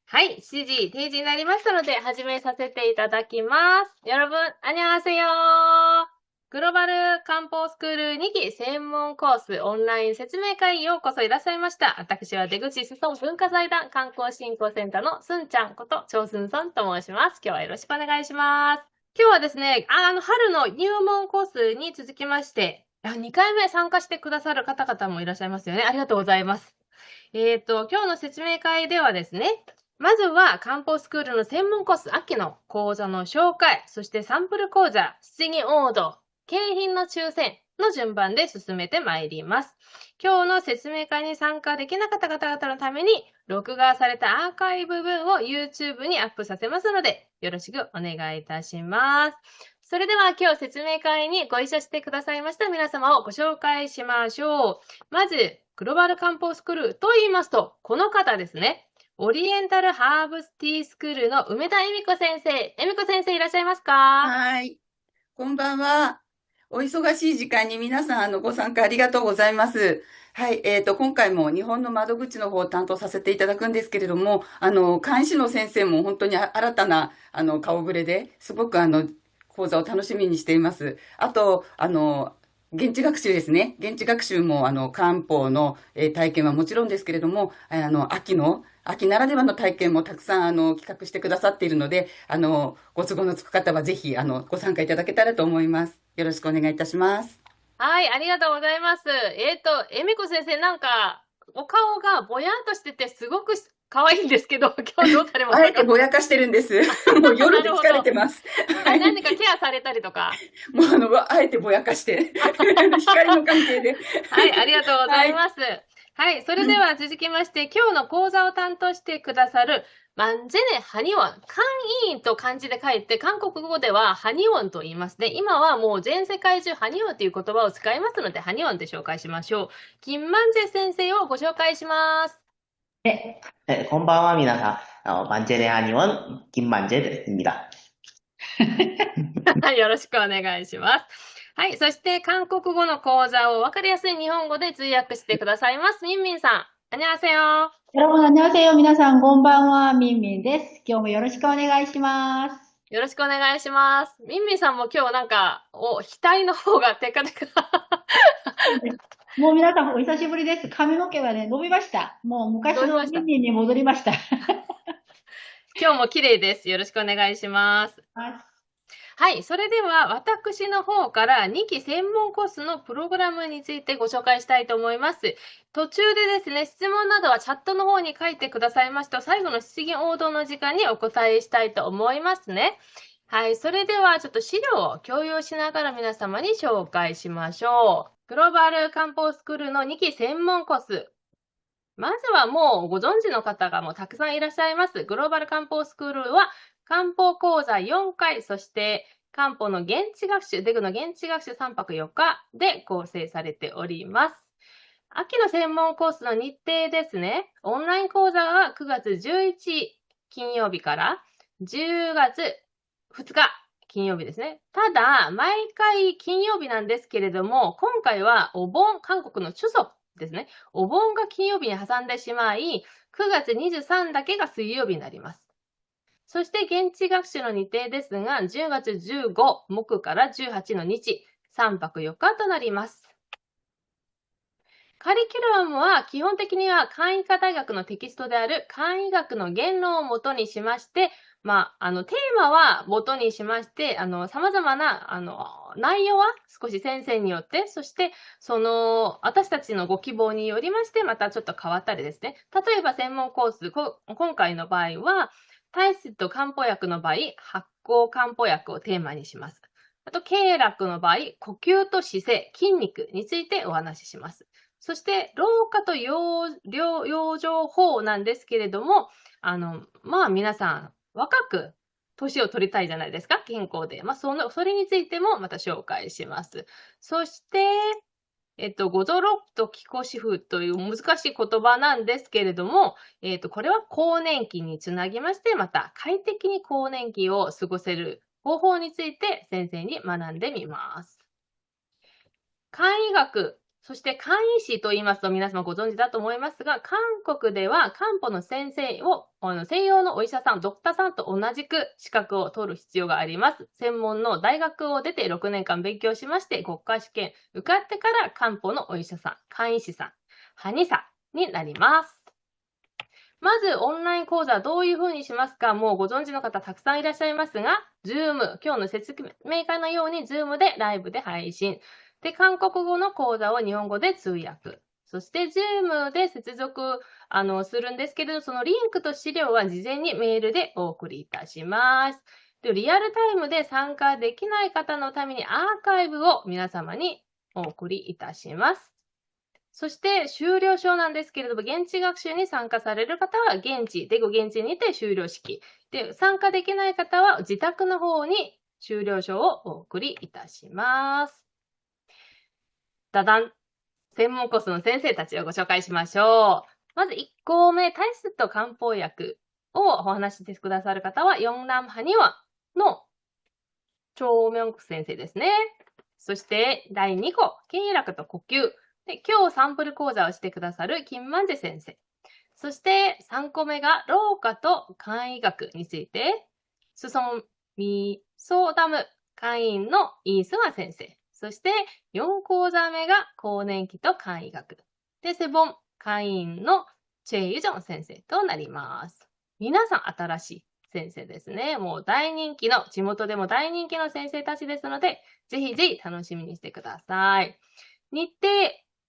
はい、7時定時になりましたので、始めさせていただきます。여러분、안녕하세요。グローバル漢方スクール2期専門コースオンライン説明会へようこそいらっしゃいました。私は出口思想文化財団観光振興センターのすんちゃんこと、ちょうすんさんと申します。今日はよろしくお願いします。今日はですね、春の入門コースに続きまして、2回目参加してくださる方々もいらっしゃいますよね。ありがとうございます。今日の説明会ではですね、まずは漢方スクールの専門コース秋の講座の紹介、そしてサンプル講座、質疑応答、景品の抽選の順番で進めてまいります。今日の説明会に参加できなかった方々のために、録画されたアーカイブ分を YouTube にアップさせますので、よろしくお願いいたします。それでは今日説明会にご一緒してくださいました皆様をご紹介しましょう。まず、グローバル漢方スクールと言いますと、この方ですね。オリエンタルハーブティースクールの梅田恵美子先生。恵美子先生いらっしゃいますか？はい。こんばんは。お忙しい時間に皆さん、ご参加ありがとうございます。はい。今回も日本の窓口の方を担当させていただくんですけれども、監視の先生も本当に新たな、顔ぶれで、すごく、講座を楽しみにしています。あと、現地学習ですね。現地学習も、漢方の、体験はもちろんですけれども、秋ならではの体験もたくさん、企画してくださっているので、ご都合のつく方はぜひ、ご参加いただけたらと思います。よろしくお願いいたします。はい、ありがとうございます。恵美子先生なんか、お顔がぼやんとしててすごく可愛いんですけど、今日どうされましあえてたか？ぼやかしてるんです。もう夜で疲れなるほど。てます。はい。何かケアされたりとか。もうあえてぼやかして。光の関係で。はい、ありがとうござはい。います。はい、それでは続きまして、今日の講座を担当してくださる、マンジェネ・ハニワン。漢委員と漢字で書いて、韓国語ではハニオンと言いますね。今はもう全世界中ハニオンという言葉を使いますので、ハニオンで紹介しましょう。金マンジェ先生をご紹介します。네, 네, 건방와 미나사, 만재네 한의원 김만재입니다. よろしくお願いします。はい、そして韓国語の講座をわかりやすい日本語で通訳してくださいます。ミンミンさん、안녕하세요。 여러분 안녕하세요. 皆さんこんばんは. 민민 です。今日もよろしくお願いします。よろしくお願いします。ミンミンさんも今日なんか、額の方がテカテカ。どうしました？もう皆さんお久しぶりです。髪の毛はね、伸びました。もう昔のどうしました？今日も綺麗です。よろしくお願いします。はい。それでは、私の方から2期専門コースのプログラムについてご紹介したいと思います。途中でですね、質問などはチャットの方に書いてくださいますと、最後の質疑応答の時間にお答えしたいと思いますね。はい。それでは、ちょっと資料を共有しながら皆様に紹介しましょう。グローバル漢方スクールの2期専門コース。まずはもうご存知の方がもうたくさんいらっしゃいます。グローバル漢方スクールは漢方講座4回、そして漢方の現地学習、デグの現地学習3泊4日で構成されております。秋の専門コースの日程ですね。オンライン講座は9月11金曜日から10月2日金曜日ですね。ただ、毎回金曜日なんですけれども、今回はお盆、韓国のチュソですね。お盆が金曜日に挟んでしまい、9月23だけが水曜日になります。そして現地学習の日程ですが、10月15木から18の日、3泊4日となります。カリキュラムは基本的には漢医科大学のテキストである漢医学の言論をもとにしまして、テーマは元にしまして、様々な、内容は少し先生によって、そして、私たちのご希望によりまして、またちょっと変わったりですね。例えば専門コース、今回の場合は、体質と漢方薬の場合、発酵漢方薬をテーマにします。あと、経絡の場合、呼吸と姿勢、筋肉についてお話しします。そして、老化と養生法なんですけれども、皆さん、若く年を取りたいじゃないですか、健康で。それについてもまた紹介します。そして、ゴゾロットキコシフという難しい言葉なんですけれども、これは更年期につなぎまして、また快適に更年期を過ごせる方法について先生に学んでみます。漢医学、そして漢医師と言いますと皆様ご存知だと思いますが、韓国では漢方の先生を、西洋のお医者さん、ドクターさんと同じく資格を取る必要があります。専門の大学を出て6年間勉強しまして、国家試験受かってから漢方のお医者さん、漢医師さん、ハニサになります。まず、オンライン講座どういう風にしますか？もうご存知の方たくさんいらっしゃいますが、Zoom、今日の説明会のように Zoom でライブで配信。で、韓国語の講座を日本語で通訳。そして、Zoom で接続するんですけれど、そのリンクと資料は事前にメールでお送りいたします。で、リアルタイムで参加できない方のためにアーカイブを皆様にお送りいたします。そして、修了証なんですけれども、現地学習に参加される方は、現地にて修了式。で、参加できない方は、自宅の方に修了証をお送りいたします。ダダン。専門コースの先生たちをご紹介しましょう。まず1項目、タイスと漢方薬をお話ししてくださる方は、ヨンナムハニワのチョウミョンク先生ですね。そして、第2項、経絡と呼吸。で、今日サンプル講座をしてくださる金万世先生。そして3個目が老化と簡易学について、スソンミソダム会員のイースワ先生。そして4講座目が更年期と簡易学。で、セボン会員のチェイユジョン先生となります。皆さん新しい先生ですね。もう大人気の、地元でも大人気の先生たちですので、ぜひぜひ楽しみにしてください。日程、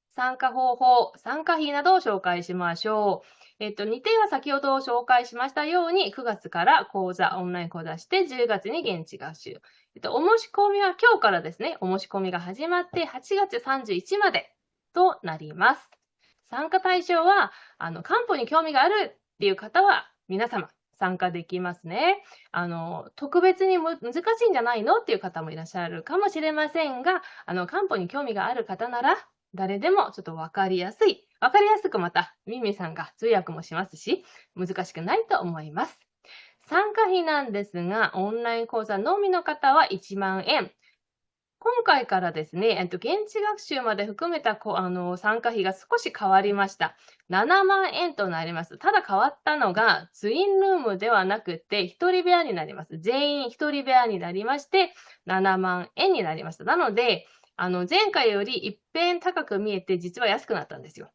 参加方法、参加費などを紹介しましょう。日程は先ほど紹介しましたように、9月からオンライン講座して、10月に現地合習。お申し込みは今日からですね、お申し込みが始まって、8月31日までとなります。参加対象は、漢方に興味があるっていう方は、皆様、参加できますね。特別に難しいんじゃないのっていう方もいらっしゃるかもしれませんが、漢方に興味がある方なら、誰でもちょっとわかりやすくまた、ミミさんが通訳もしますし、難しくないと思います。参加費なんですが、オンライン講座のみの方は1万円。今回からですね、現地学習まで含めた参加費が少し変わりました。7万円となります。ただ変わったのが、ツインルームではなくて、一人部屋になります。全員一人部屋になりまして、7万円になりました。なので、前回より一遍高く見えて、実は安くなったんですよ。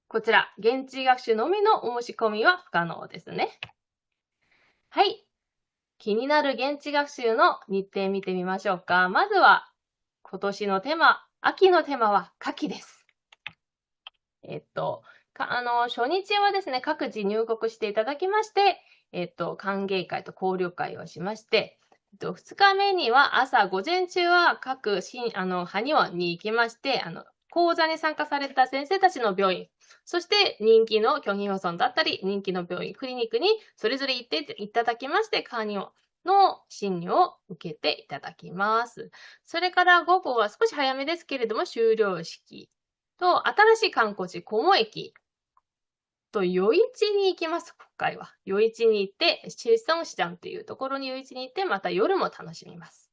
こちら、現地学習のみのお申し込みは不可能ですね。はい。気になる現地学習の日程見てみましょうか。まずは、今年のテーマ、秋のテーマは夏季です。初日はですね、各自入国していただきまして、歓迎会と交流会をしまして、2日目には朝、午前中は各ハニワに行きまして、講座に参加された先生たちの病院、そして人気のキョンヒヨソンだったり、人気の病院、クリニックにそれぞれ行っていただきまして、カーニオの診療を受けていただきます。それから午後は少し早めですけれども、修了式と新しい観光地、コモ駅と余市に行きます、今回は。余市に行って、シソンシャンというところに余市に行って、また夜も楽しみます。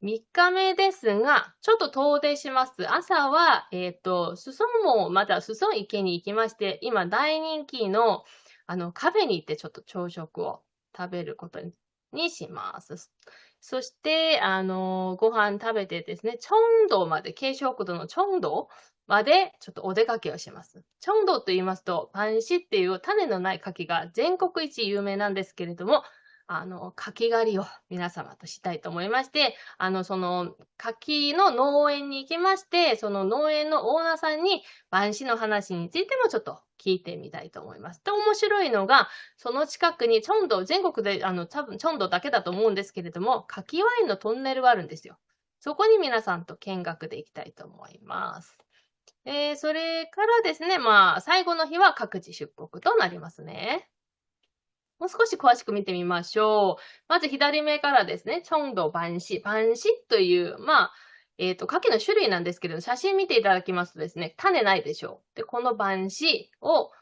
3日目ですが、ちょっと遠出します。朝は、スソン池に行きまして、今大人気の、カフェに行ってちょっと朝食を食べることにします。そして、ご飯食べてですね、チョンドまで、慶尚北道のチョンドまで、ちょっとお出かけをします。チョンドと言いますと、パンシっていう種のない柿が全国一有名なんですけれども、柿狩りを皆様としたいと思いまして、その柿の農園に行きまして、その農園のオーナーさんに晩子の話についてもちょっと聞いてみたいと思います。で、面白いのが、その近くにチョンド、全国で多分チョンドだけだと思うんですけれども、柿ワインのトンネルがあるんですよ。そこに皆さんと見学で行きたいと思います。それからですね、最後の日は各自出国となりますね。もう少し詳しく見てみましょう。まず左目からですね、チョンドバンシという、牡蠣の種類なんですけれど、写真見ていただきますとですね、種ないでしょう。で、このバンシを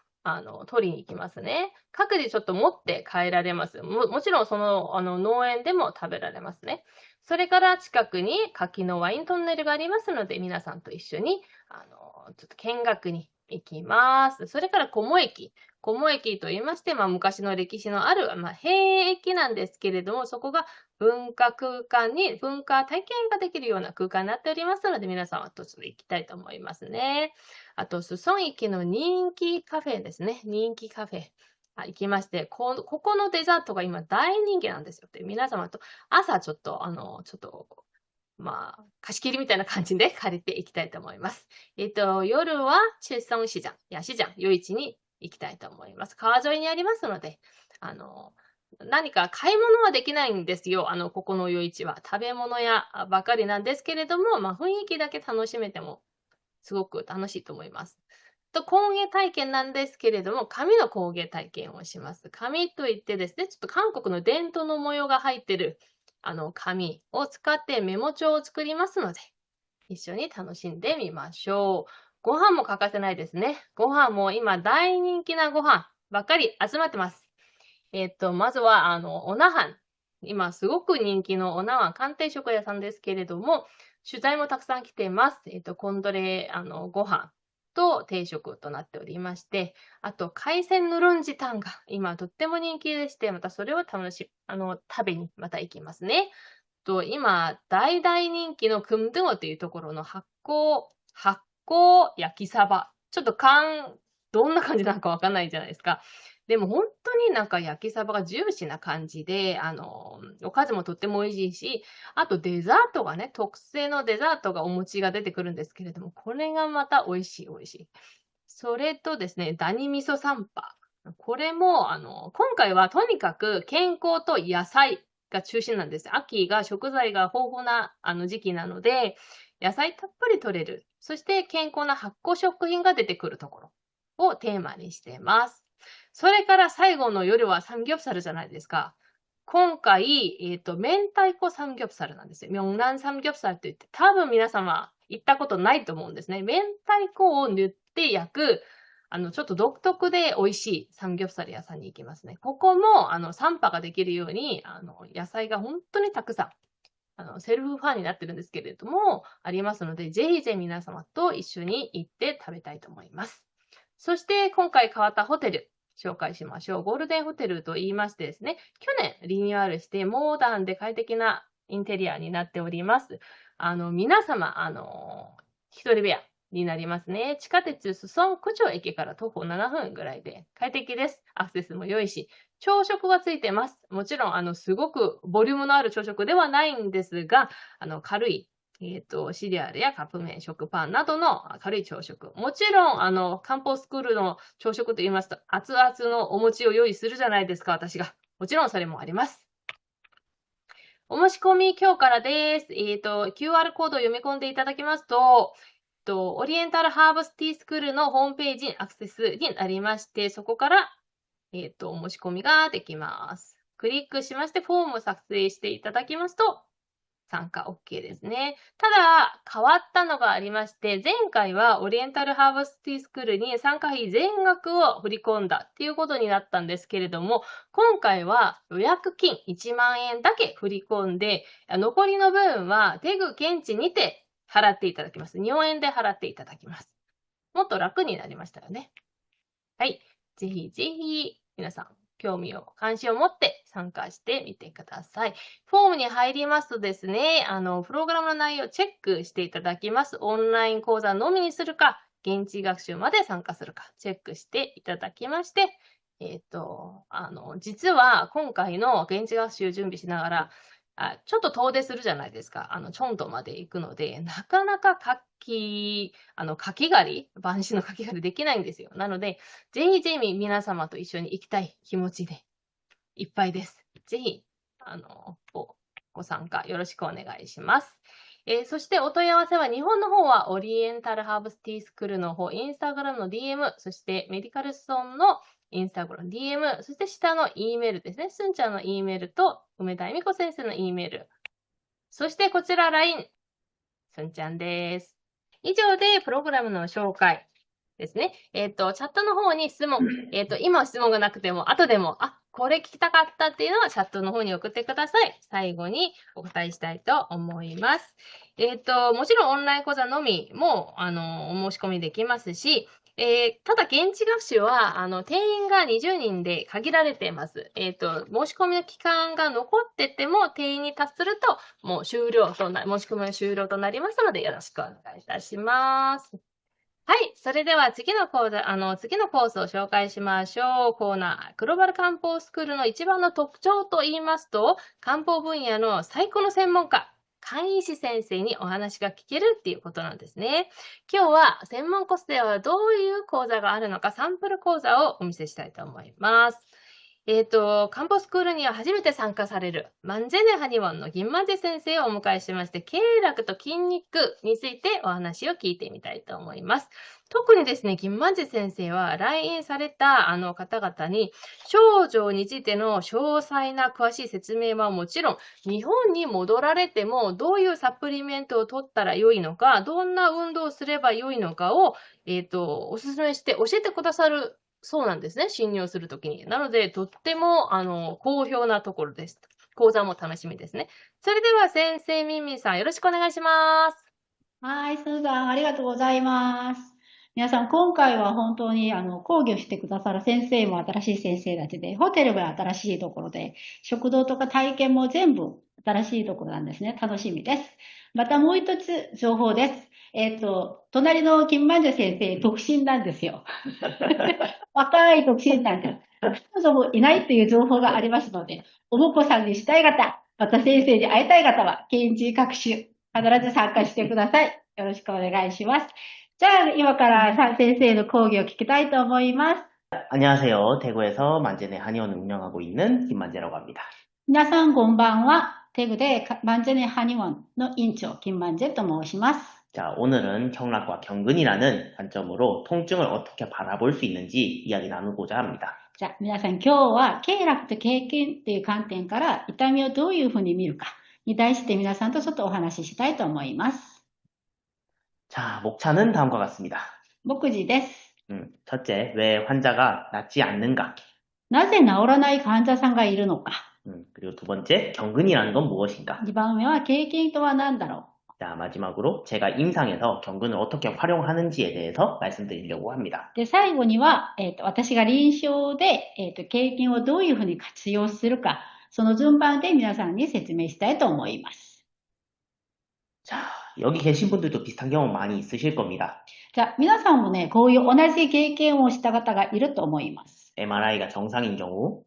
取りに行きますね。各自ちょっと持って帰られます。もちろんその、農園でも食べられますね。それから近くに柿のワイントンネルがありますので、皆さんと一緒に、ちょっと見学に行きます。それから菰駅。菰駅と言いまして、昔の歴史のある、兵駅なんですけれども、そこが文化空間に、文化体験ができるような空間になっておりますので、皆さんはちょっと行きたいと思いますね。あと、裾野駅の人気カフェですね。人気カフェ。行きまして、ここのデザートが今大人気なんですよ。で、皆様と朝ちょっと、貸し切りみたいな感じで借りていきたいと思います。夜は、七松市場、市場、夜市に行きたいと思います。川沿いにありますので、何か買い物はできないんですよ。ここの夜市は。食べ物屋ばかりなんですけれども、雰囲気だけ楽しめてもすごく楽しいと思います。工芸体験なんですけれども、紙の工芸体験をします。紙といってですね、ちょっと韓国の伝統の模様が入ってる、紙を使ってメモ帳を作りますので、一緒に楽しんでみましょう。ご飯も欠かせないですね。ご飯も今大人気なご飯ばっかり集まってます。まずは、おなはん。今すごく人気のおなはん、鑑定食屋さんですけれども、取材もたくさん来ています。コンドレ、ご飯と定食となっておりまして、あと、海鮮ヌルンジタンが今とっても人気でして、またそれを食べにまた行きますね。今、大人気のクムドゥオというところの発酵焼きサバ。ちょっとどんな感じなのかわかんないじゃないですか。でも本当になんか焼きサバがジューシーな感じで、おかずもとっても美味しいし、あとデザートがね、特製のデザートがお餅が出てくるんですけれども、これがまた美味しい。それとですね、ダニ味噌サンパ。これも、今回はとにかく健康と野菜が中心なんです。秋が食材が豊富な時期なので、野菜たっぷり取れる。そして健康な発酵食品が出てくるところをテーマにしています。それから最後の夜はサムギョプサルじゃないですか。今回、明太子サムギョプサルなんですよ。明南サムギョプサルといって、多分皆様行ったことないと思うんですね。明太子を塗って焼く、ちょっと独特で美味しいサムギョプサル屋さんに行きますね。ここも、サンパができるように、野菜が本当にたくさん、セルフファンになってるんですけれども、ありますので、ぜひぜひ皆様と一緒に行って食べたいと思います。そして、今回変わったホテル、紹介しましょう。ゴールデンホテルと言いましてですね、去年リニューアルしてモーダンで快適なインテリアになっております。皆様、一人部屋になりますね。地下鉄スソン区庁駅から徒歩7分ぐらいで快適です。アクセスも良いし、朝食がついてます。もちろん、すごくボリュームのある朝食ではないんですが、軽いシリアルやカップ麺、食パンなどの軽い朝食。もちろん、漢方スクールの朝食と言いますと、熱々のお餅を用意するじゃないですか、私が。もちろんそれもあります。お申し込み今日からです。QR コードを読み込んでいただきますと、オリエンタルハーブスティースクールのホームページにアクセスになりまして、そこから、お申し込みができます。クリックしまして、フォームを作成していただきますと、参加 OK ですね。ただ、変わったのがありまして、前回はオリエンタルハーブスティースクールに参加費全額を振り込んだっていうことになったんですけれども、今回は予約金1万円だけ振り込んで、残りの分はテグ現地にて払っていただきます。日本円で払っていただきます。もっと楽になりましたよね。はい。ぜひぜひ、皆さん、興味を、関心を持って参加してみてください。フォームに入りますとですね、プログラムの内容をチェックしていただきます。オンライン講座のみにするか、現地学習まで参加するか、チェックしていただきまして、実は今回の現地学習準備しながら、ちょっと遠出するじゃないですか。チョンドまで行くので、なかなか牡蠣狩り、晩秋の牡蠣狩りできないんですよ。なので、ぜひぜひ皆様と一緒に行きたい気持ちでいっぱいです。ぜひ、ご参加よろしくお願いします。そしてお問い合わせは日本の方はオリエンタルハーブスティースクールの方、インスタグラムの DM、そしてメディカルソンのインスタグラム DM、そして下の E メールですね。すんちゃんの E メールと梅田恵美子先生の E メール。そしてこちら LINE、すんちゃんです。以上でプログラムの紹介ですね。チャットの方に質問、今質問がなくても、後でも、これ聞きたかったっていうのはチャットの方に送ってください。最後にお答えしたいと思います。もちろんオンライン講座のみも、お申し込みできますし、ただ、現地学習は、定員が20人で限られています。申し込みの期間が残ってても、定員に達すると、もう申し込みは終了となりますので、よろしくお願いいたします。はい。それでは次のコースを紹介しましょう。コーナー、グローバル漢方スクールの一番の特徴と言いますと、漢方分野の最高の専門家、漢医師先生にお話が聞けるっていうことなんですね。今日は専門コースではどういう講座があるのか、サンプル講座をお見せしたいと思います。漢方スクールには初めて参加される、マンジェネハニワンの銀マンジェ先生をお迎えしまして、経絡と筋肉についてお話を聞いてみたいと思います。特にですね、銀マンジェ先生は来院された方々に、症状についての詳細な詳しい説明はもちろん、日本に戻られてもどういうサプリメントを取ったら良いのか、どんな運動をすれば良いのかを、おすすめして教えてくださるそうなんですね。診療するときに。なので、とっても、好評なところです。講座も楽しみですね。それでは、先生、ミンミンさん、よろしくお願いします。はい、スーさん、ありがとうございます。皆さん、今回は本当に講義をしてくださる先生も新しい先生たちで、ホテルが新しいところで、食堂とか体験も全部新しいところなんですね。楽しみです。またもう一つ情報です。隣の金万寿先生、独身なんですよ。若い独身なんです。彼女もいないっていう情報がありますので、おもこさんにしたい方、また先生に会いたい方は、現地学習、必ず参加してください。よろしくお願いします。じゃあ、今から先生の講義を聞きたいと思います。안녕하세요. 대구에서 만제네 한의원을 운영하고 있는 김만재라고 합니다. 皆さん、こんばんは。テグで万世ハニワンの院長、金万世と申します。 자, 오늘은 경락과 경근이라는 관점으로 통증을 어떻게 바라볼 수 있는지 이야기 나누고자 합니다. じゃあ、皆さん、今日は経絡と経験っていう観点から痛みをどういうふうに見るかに対して皆さんとちょっとお話ししたいと思います。 자, 목차는 다음과 같습니다. 目次です。 첫째, 왜 환자가 낫지 않는가? なぜ治らない患者さんがいるのか。 그리고 두 번째, 경근이라는 건 무엇인가? 2番目は経験とは何だろ 자, 마지막으로 제가 임상에서 경근을 어떻게 활용하는지에 대해서 말씀드리려고 합니다. う。で、最後には、私が臨床で、経験をどういうふうに活用するか、その順番で皆さんに説明したいと思います。 자, 여기 계신 분들도 비슷한 경험 많이 있으실 겁니다. じゃあ、皆さんもね、こういう同じ経験をした方がいると思います。 MRI가 정상인 경우,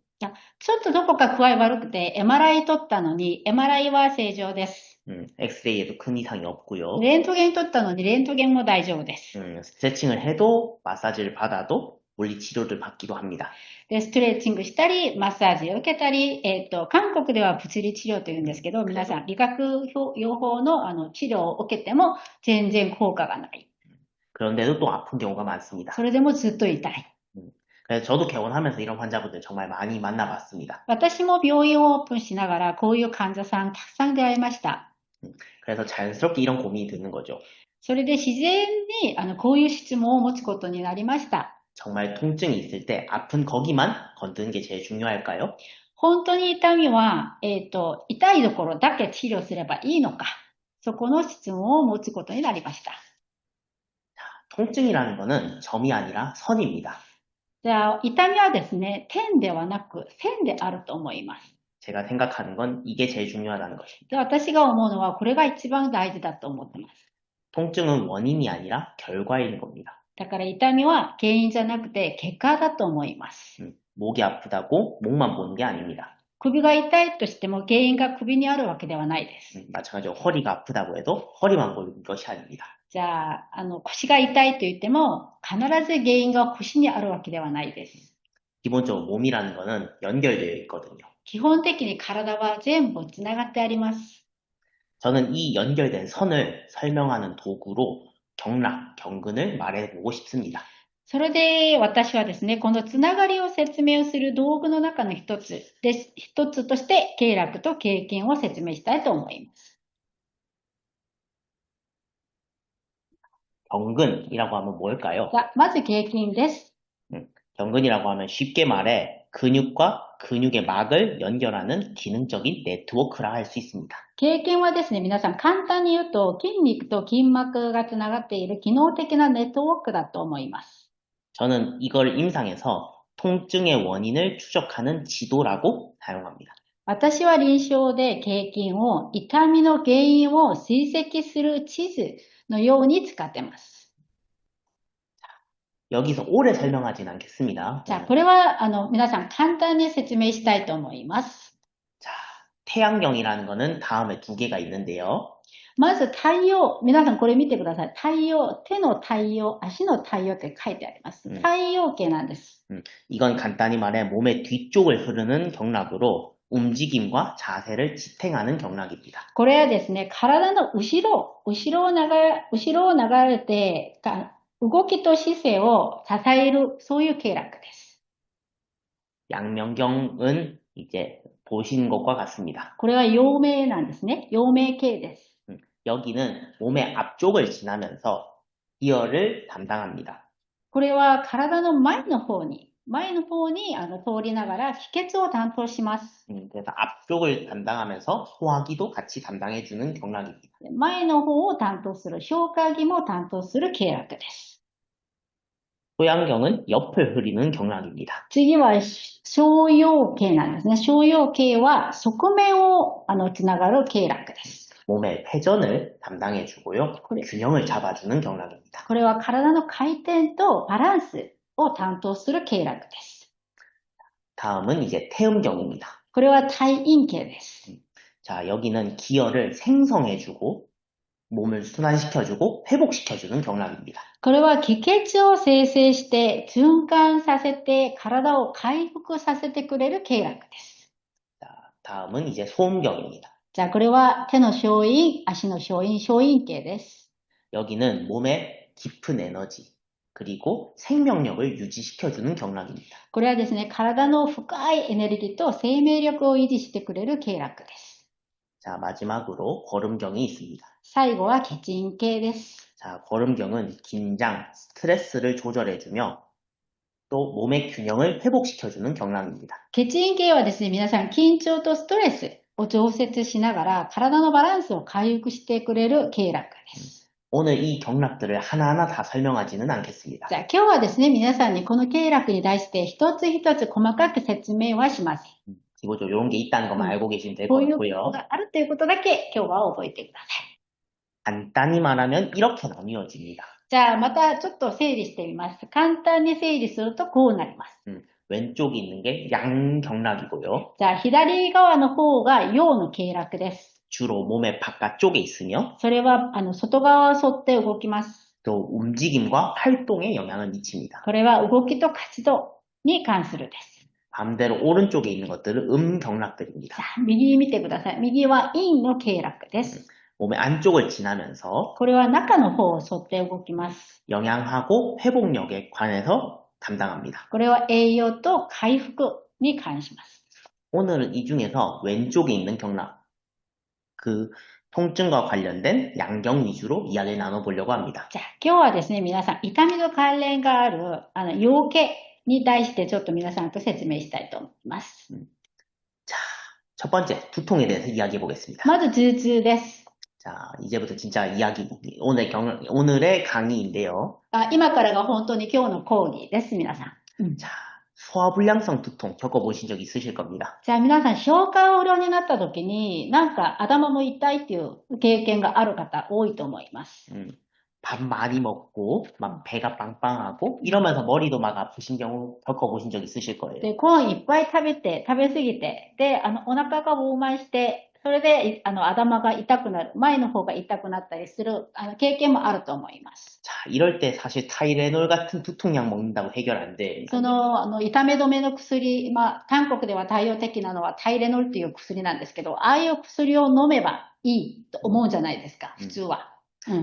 ちょっとどこか具合悪くて MRI 取ったのに MRI は正常です。 엑스레이에도 큰 이상이 없고요. レントゲン取ったのにレントゲンも大丈夫です。 스트레칭을 해도 마사지를 받아도 물리치료를 받기도 합니다. で、ストレッチングしたり、マッサージを受けたり、韓国では物理治療というんですけど、皆さん理学療法の治療を受けても全然効果がない。 그런데도 또 아픈 경우가 많습니다. それでもずっと痛い。 그래서 저도 개원하면서 이런 환자분들 정말 많이 만나봤습니다. 私も病院をオープンしながらこういう患者さんたくさん出会いました。 그래서 자연스럽게 이런 고민이 드는 거죠. それで自然にこういう質問を持つことになりました。 정말 통증이 있을 때 아픈 거기만 건드는 게 제일 중요할까요? 本当に痛みは、痛いところだけ治療すればいいのか、そこの質問を持つことになりました。 통증이라는 거는 점이 아니라 선입니다. じゃあ、痛みはですね、点ではなく線であると思います。 제가 생각하는 건 이게 제일 중요하다는 것입니다. で、私が思うのはこれが一番大事だと思ってます。 통증은 원인이 아니라 결과인 겁니다. だから痛みは原因じゃなくて結果だと思います。 목이 아프다고 목만 보는 게 아닙니다. 首が痛いとしても原因が首にあるわけではないです。 마찬가지로 허리가 아프다고 해도 허리만 보는 것이 아닙니다. じゃあ、腰が痛いと言っても必ず原因が腰にあるわけではないです。 기본적으로 몸이라는 거는 연결되어 있거든요. 基本的に体は全部つながってあります。 저는 이 연결된 선을 설명하는 도구로 경락, 경근을 말해보고 싶습니다. それで私はですね、このつながりを説明する道具の中の一つとして経絡と経験を説明したいと思います。 경근이라고 하면 뭘까요? じゃあ、まず経筋です。 경근이라고 하면 쉽게 말해 근육과 근육의 막을 연결하는 기능적인 네트워크라 할 수 있습니다. 経筋はですね、皆さん簡単に言うと、筋肉と筋膜がつながっている機能的なネットワークだと思います。 저는 이걸 임상에서 통증의 원인을 추적하는 지도라고 사용합니다. 私は臨床で経筋を痛みの原因を追跡する地図のように使ってます。 여기서 오래 설명하진 않겠습니다. じゃあ、これは、皆さん簡単に説明したいと思います。 자, 태양경이라는 거는 다음에 두 개가 있는데요. まず、太陽。皆さんこれ見てください。太陽、手の太陽、足の太陽って書いてあります。太陽系なんです。 이건 간단히 말해 몸의 뒤쪽을 흐르는 경락으로 움직임과 자세를 지탱하는 경락입니다. これはですね、体の後ろを流れて、動きと姿勢を支える、そういう経絡です。 양면경은 이제 보신 것과 같습니다. これは陽明なんですね。陽明系です。 여기는 몸의 앞쪽을 지나면서 기어를 담당합니다. これは体の前の方に通りながら気血を担当します。 그래서 앞쪽을 담당하면서 소화기도 같이 담당해주는 경락입니다. 前の方を担当する、消化器も担当する経絡です。 소양경은 옆을 흐리는 경락입니다. 次は小腰系なんですね。小腰系は側面をつながる経絡です。 몸의 회전을 담당해주고요. 균형을 잡아주는 경락입니다. これは体の回転とバランスを担当する経絡です。 다음은 이제 태음경입니다. これは太陰系です。 자, 여기는 기혈을 생성해주고 몸을 순환시켜주고 회복시켜주는 경락입니다. これは気血を生成して循環させて体を回復させてくれる経絡です。 자, 다음은 이제 소음경입니다. じゃあこれは手の小陰、足の小陰、小陰系です。 여기는 몸의 깊은 에너지 그리고 생명력을 유지시켜주는 경락입니다. これはですね、体の深いエネルギーと生命力を維持してくれる経絡です。 자, 마지막으로 거름경이 있습니다. 最後は血陰系です。 자, 거름경은 긴장, 스트레스를 조절해주며 또 몸의 균형을 회복시켜주는 경락입니다. 血陰系はですね、皆さん緊張とストレスを調節しながら体のバランスを回復してくれる経絡です。 오늘 이 경락들을 하나하나 다 설명하지는 않겠습니다. じゃあ今日はですね、皆さんにこの経絡に対して一つ一つ細かく説明はしません。 기본적으로 이런 게 있다는 것만 알고 계시면 될 こ 것 ういうこ 같고요. とがあるということだけ今日は覚えてください。 간단히 말하면 이렇게 나뉘어집니다. じゃあまたちょっと整理してみます。簡単に整理するとこうなります。 왼쪽에 있는 게 양경락이고요. じゃあ左側の方が陽の経絡です。 주로 몸의 바깥쪽에 있으며 それは外側を沿って動きます。 또 움직임과 활동에 영향을 미칩니다. これは動きと活動に関するです。 반대로 오른쪽에 있는 것들은 음경락들입니다. さあ右見てください。右は陰の経絡です。 몸의 안쪽을 지나면서 これは中の方を沿って動きます。 영양하고 회복력에 관해서 담당합니다. これは栄養と回復に関します。 오늘은 이 중에서 왼쪽에 있는 경락, 그 통증과 관련된 양경 위주로 이야기를 나눠보려고 합니다. じゃあ今日はですね、皆さん痛みと関連がある陽系に対してちょっと皆さんと説明したいと思います。 자, 첫 번째 두통에 대해서 이야기해 보겠습니다. まず頭痛です。 자, 이제부터 진짜 이야기, 오늘의 강의인데요. 今からが本当に今日の講義です、皆さん。 자, 소화불량성 두통 겪어보신 적 있으실 겁니다. じゃあ皆さん消化不良になった時になんか頭も痛いっていう経験がある方多いと思います。 밥 많이 먹고 막 배가 빵빵하고 이러면서 머리도 막 아프신 경우 겪어보신 적 있으실 거예요. で、コーンいっぱい食べ過ぎて、で、お腹が膨満して、それで、頭が痛くなる、前の方が痛くなったりする、経験もあると思います。 자, 이럴 때 사실 타이레놀 같은 두통약 먹는다고 해결 안 돼. その、痛め止めの薬、韓国では対応的なのはタイレノールっていう薬なんですけど、ああいう薬を飲めばいいと思うじゃないですか、普通は。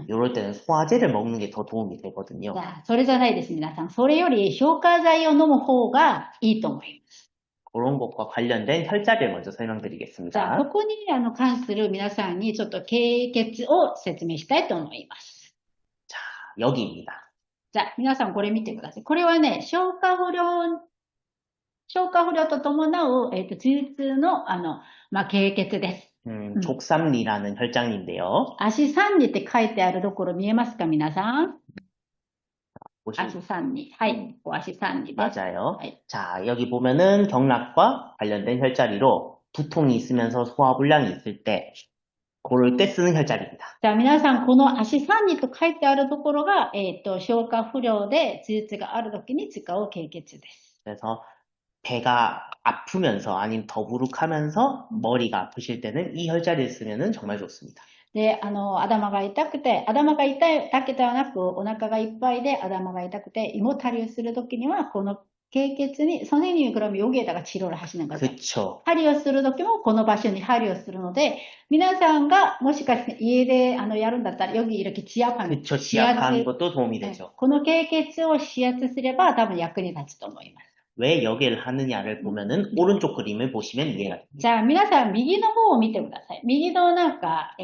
이럴 때는 소화제를 먹는 게 더 도움이 되거든요. じゃあ、それじゃないです、皆さん。それより消化剤を飲む方がいいと思います。 그런 것과 관련된 혈자리를 먼저 じゃあ、 설명드리겠습니다. ここに関する皆さんにちょっと経血を説明したいと思います。 자, 여기입니다. じゃあ、皆さんこれ見てください。これはね、消化不良と伴う、頭痛の、経血です。족삼리라는 혈장인데요. 足三里って書いてあるところ見えますか、皆さん？ 足三里。はい。足三里です。 맞아요. はい。 자, 여기 보면은 경락과 관련된 혈자리로 두통이 있으면서 소화불량이 있을 때, 그럴 때 쓰는 혈자리입니다. じゃあ皆さん、この足三里と書いてあるところが、消化不良で頭痛があるときに使う経血です。 그래서 배가 아프면서 아니면 더부룩하면서 머리가 아프실 때는 이 혈자리를 쓰면은 정말 좋습니다. で、頭が痛くて、頭が痛いだけではなく、お腹がいっぱいで頭が痛くて、胃もたりをするときには、この経血に、선생님이 그럼 여기에다가 치료를 하시는 거죠. 그쵸. 針をするときもこの場所に針をするので、皆さんがもしかして家でやるんだったら、여기 이렇게 지압하는, 그쵸. 지압하는 것도 도움이 되죠. この経血を指圧すれば多分役に立つと思います。 왜 여기를 하느냐를 보면은 오른쪽 그림을 보시면 이해가 됩니다. じゃあ皆さん右の方を見てください。右のなんか、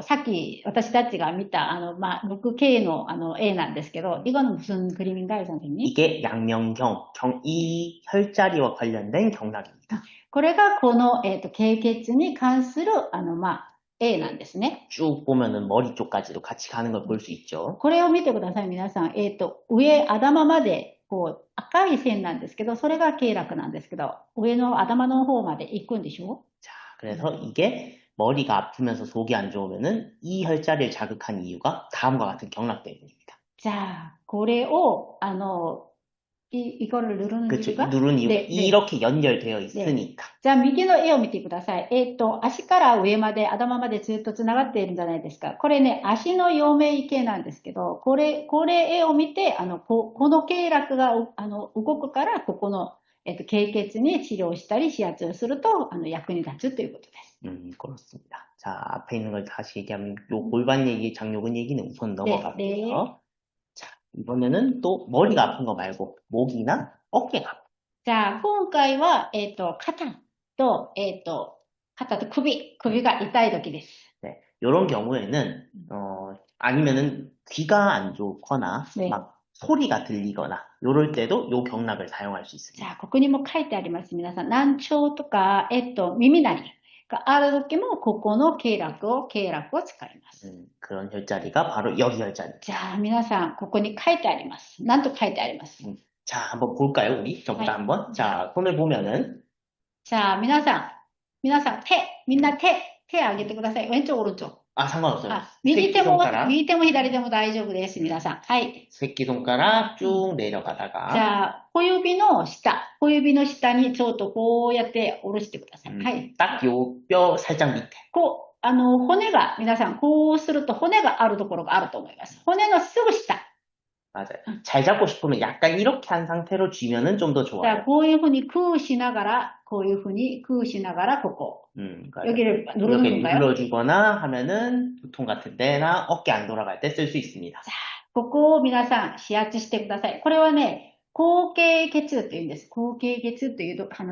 さっき私たちが見た6K のA なんですけど、이거는 무슨 그림인가요, 선생님? 이게 양명경, 이 혈자리와 관련된 경락입니다. これがこの経血に関するA なんですね。 쭉 보면은 머리 쪽까지도 같이 가는 걸 볼 수 있죠. これを見てください、皆さん。上、頭まで赤い線なんですけど、それが経絡なんですけど、上の頭の方まで行くんでしょ? 자, 그래서 이게 머리가 아프면서 속이 안 좋으면은 이 혈자리를 자극한 이유가 다음과 같은 경락 때문입니다. じゃあ、これを、이거를 누르는 그렇죠. 이유가? 누른 이유가 네, 네. 이렇게 연결되어 있으니까. じゃあ、右の絵を見てください。足から上まで、頭までずっとつながっているんじゃないですか。これね、足の陽明系なんですけど、これ絵を見て、この経絡が、動くから、ここの、経血に治療したり、指圧をすると、役に立つということです。 그렇습니다. 자, 앞에 있는 걸 다시 얘기하면, 요 골반 얘기, 장요근 얘기는 우선 넘어가고요. 네. 자, 이번에는 또 머리가 아픈 거 말고, 목이나 어깨가 아픈. じゃあ、今回は、肩と、首が痛い時です。 네, 요런 경우에는, 아니면은 귀가 안 좋거나, 네. 막 소리가 들리거나, 요럴 때도 요 경락을 사용할 수 じ 있습니다. ゃあ、ここにも書いてあります。皆さん、難聴とか、耳鳴りがある時も、ここの経絡を使います。 그런 혈자리가 바로 여기 혈자리. じゃあ、皆さん、ここに書いてあります。なんと書いてあります。 자, 한번 볼까요, 우리? 저부터 네. 한번. 자, 손을 보면은, じゃあ、皆さん、みんな手挙げてください。왼쪽、오른쪽。 상관없어요. 右手も 새끼손가락, 左手も大丈夫です。皆さん。はい。 새끼손가락 쭉 내려가다가, じゃあ、小指の下にちょっとこうやって下ろしてください。はい。 딱 요 뼈 살짝 밑에. 骨が、皆さん、こうすると骨があるところがあると思います。骨のすぐ下。 맞아요. 잘 잡고 싶으면 약간 이렇게 한 상태로 쥐면은 좀 더 じゃあ、 좋아요. こういうふうに空しながら、ここ。 그러니까 여기를 누르는 이렇게 건가요? 눌러주거나 하면은 두통 같은 데나 어깨 안 돌아갈 때 쓸 수 있습니다. ここを皆さん、指圧してください。これはね、後傾血って言うんです。後傾血っていうと、経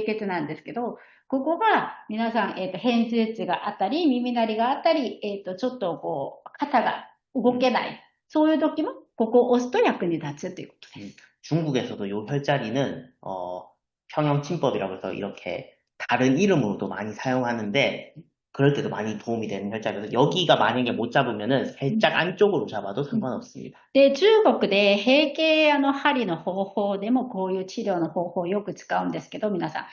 血なんですけど、ここが皆さん、片頭痛があったり、耳鳴りがあったり、ちょっと肩が動けない。そういう時も、ここを押すと役に立つということです。 중국에서도 요 혈자리는 평형침법이라고 해서 이렇게 다른 이름으로도 많이 사용하는데 그럴 때도 많이 도움이 되는 혈자리여서 여기가 만약에 못 잡으면은 살짝 안쪽으로 잡아도 상관없습니다. で、中国で閉経針の方法でもこういう治療の方法をよく使うんですけど、皆さん。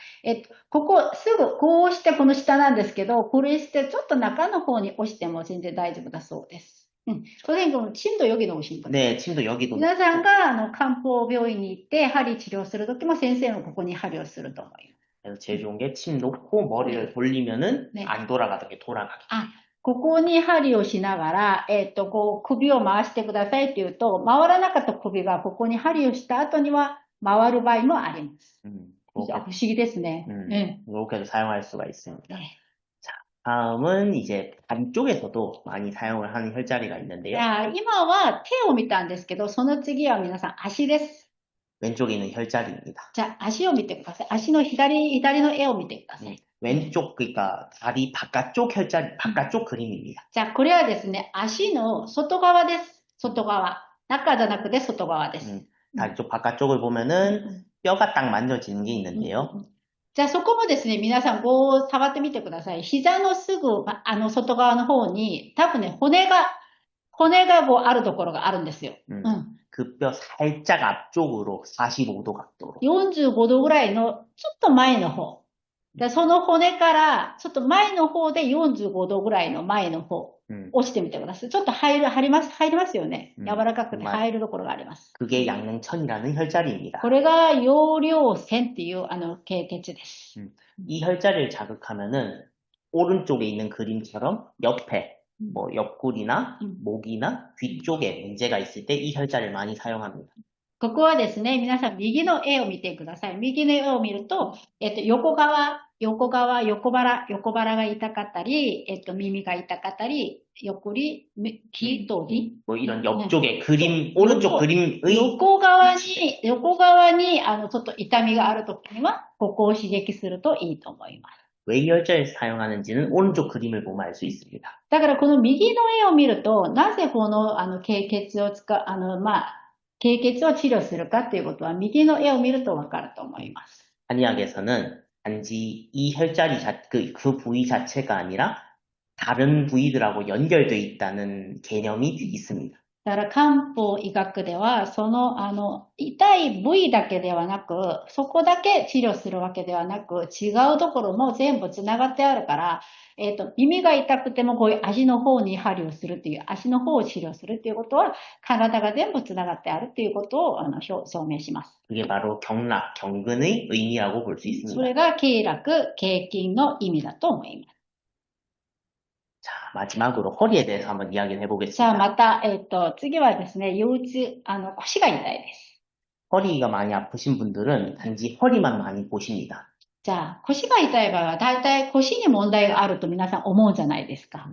ここすぐこうしてこの下なんですけど、これしてちょっと中の方に押しても全然大丈夫だそうです。선생님, 침도 여기 놓으신 거예요? 네, 침도 여기도. 皆さんが漢方病院に行って針治療するときも先生もここに針をすると思います。 그래서 제일 좋은 게 침 놓고 머리를 돌리면은 네. 안 돌아가게 돌아가게. ここに針をしながら、首を回してくださいって言うと、回らなかった首がここに針をした後には回る場合もあります。不思議ですね。 이렇게도 사용할 수가 있습니다. 네. 자, 다음은 이제 반 쪽에서도 많이 사용을 하는 혈자리가 있는데요. 今は手を見たんですけど、その次は皆さん足です。 왼쪽에 있는 혈자리입니다. じゃあ足を見てください。足の左の絵を見てください。 왼쪽, 그러니까 다리 바깥쪽 혈자리, 바깥쪽 그림입니다. じゃあ、これはですね、足の外側です。外側。中じゃなくて外側です。 다리 쪽 바깥쪽을 보면은 뼈가 딱 만져지는 게 있는데요. じゃあ、そこもですね、皆さんこう触ってみてください。膝のすぐ、外側の方に、多分ね、骨がこうあるところがあるんですよ。 그 뼈 살짝 앞쪽으로 45도 각도로. 45度ぐらいの、ちょっと前の方。でその骨から、ちょっと前の方で45度ぐらいの前の方、押してみてください。ちょっと入りますよね。柔らかくて入るところがあります。 그게 양릉천이라는 혈자리입니다. これが葉稜線っていう経血です。 이 혈자리를 자극하면은 오른쪽에 있는 그림처럼 옆에 뭐 옆구리나 목이나 귀 쪽에 문제가 있을 때 이 혈자리를 많이 사용합니다. ここはですね、皆さん右の絵を見てください。右の絵を見ると、横腹が痛かったり、耳が痛かったり、옆구리、귀とり、 뭐 이런 옆쪽에 그림, 오른쪽 그림의 横側に、ちょっと痛みがあるときには、ここを刺激するといいと思います。 왜 혈자리를 사용하는지는 오른쪽 그림을 보면 알 수 있습니다. だからこの右の絵を見ると、なぜこの、経血を経血を治療するかということは、右の絵を見るとわかると思います。 한의학에서는 단지 이 혈자리 그 부위 자체가 아니라 다른 부위들하고 연결되어 있다는 개념이 있습니다. だから漢方医学では、痛い部位だけではなく、そこだけ治療するわけではなく、違うところも全部つながってあるから、耳が痛くてもこういう足の方に針をするっていう、足の方を治療するっていうことは、体が全部つながってあるっていうことを証明します。 그게 바로 경락, 경근의 의미라고 볼 수 そ 있습니다. れが経絡、経筋の意味だと思います。 자, 마지막으로 허리에 대해서 한번 이야기를 じゃあ 해보겠습니다. また、次はですね、腰が痛いです。 허리가 많이 아프신 분들은 단지 허리만 많이 보십니다. じゃあ、腰が痛い場合は、だいたい腰に問題があると皆さん思うんじゃないですか。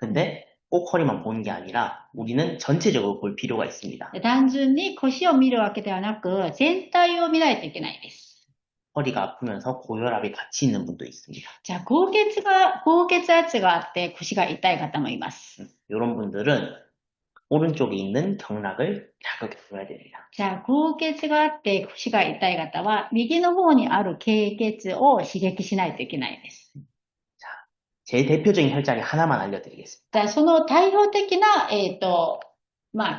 근데 꼭 허리만 보는 게 아니라 우리는 전체적으로 볼 필요가 있습니다. 単純に腰を見るわけではなく、全体を見ないといけないです。 허리가 아프면서 고혈압이 같이 있는 분도 있습니다. じゃあ、高血圧があって腰が痛い方もいます。 이런 분들은 오른쪽에 있는 경락을 자극해줘야 됩니다. じゃあ、高血があって腰が痛い方は、右の方にある経血を刺激しないといけないです。 제 대표적인 혈자리 하나만 알려드리겠습니다. じゃあ、その代表的な、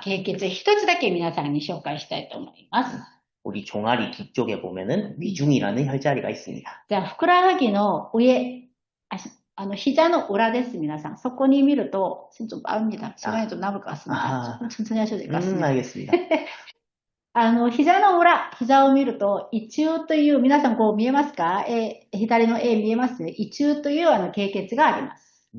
経血一つだけ皆さんに紹介したいと思います。 우리 종아리 뒤쪽에 보면은 위중이라는 혈자리가 있습니다. じゃあ、ふくらはぎの上、膝の裏です、皆さん。そこに見ると、좀 빠릅니다. 시간이 좀 남을 것 같습니다. 천천히 하셔도 될 것 같습니다. 알겠습니다. 膝の裏、膝を見ると、胃中という、皆さんこう見えますか？左の絵見えます？胃中という経血があります。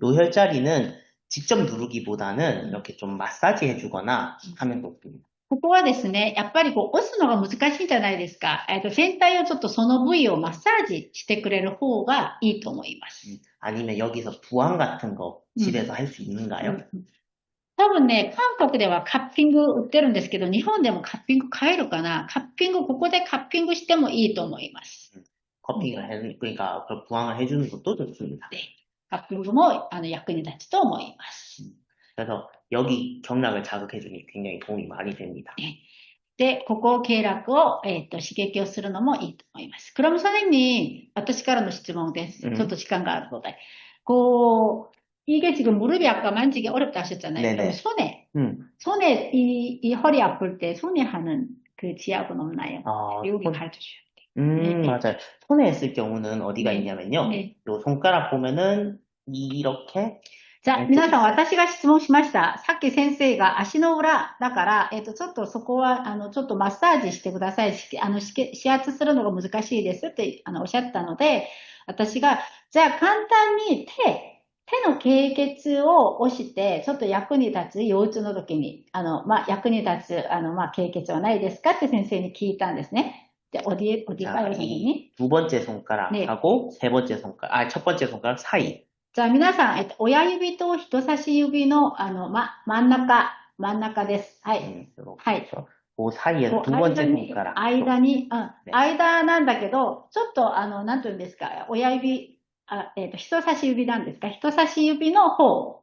요 혈자리는 직접 누르기보다는 이렇게 좀 마사지 해주거나 하면 좋습니다. ここはですね、やっぱりこう押すのが難しいんじゃないですか。全体をちょっとその部位をマッサージしてくれる方がいいと思います。 아니면 여기서 부항 같은 거 집에서 할 수 있는가요? 多分ね、韓国ではカッピング売ってるんですけど、日本でもカッピング買えるかな？ここでカッピングしてもいいと思います。 그러니까 부항을 해주는 것도 좋습니다. 네, カッピングも役に立つと思います。 그래서 여기 경락을 자극해주니 굉장히 도움이 많이 됩니다. で、ここを経絡を、刺激をするのもいいと思います。그럼 선생님、私からの質問です。ちょっと時間があるので。이게 지금 무릎이 아까 만지기 어렵다 하셨잖아요. 그럼 손에 이 허리 아플 때 손에 하는 그 지압은 없나요? 여기 가르쳐주셔야 돼요. 맞아요. 손에 했을 경우는 어디가 있냐면요. 요 손가락 보면은 이렇게 じゃあ、皆さん、私が質問しました。さっき先生が足の裏だから、ちょっとそこは、ちょっとマッサージしてください。指圧するのが難しいですって、おっしゃったので、私が、じゃあ簡単に手の経血を押して、ちょっと役に立つ、腰痛の時に、役に立つ、経血はないですかって先生に聞いたんですね。で、어디가요, 선생님? 두 번째 손가락하고 세 번째 손가락, 첫 번째 손가락 사이. じゃあ皆さん、親指と人差し指の、真ん中です。はい。はい。그 사이에 こう、두 번째 間に、손가락. 네. 間なんだけど、ちょっと、なんていうんですか、親指、人差し指なんですか、人差し指の方、